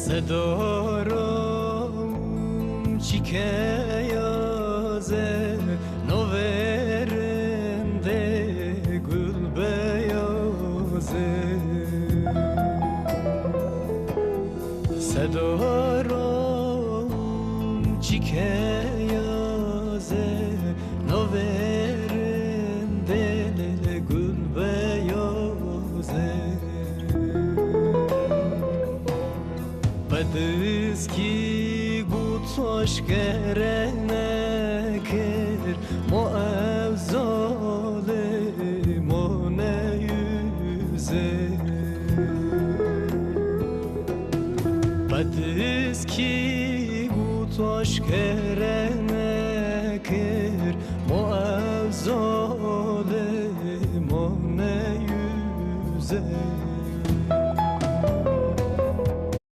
Sedorum çikeyaze noverende gül beyaze Sedorum çikeyaze noverende gül beyaze Bediz ki gut aşkerene ker mo evzalim o ne yüze Bediz ki gut aşkerene ker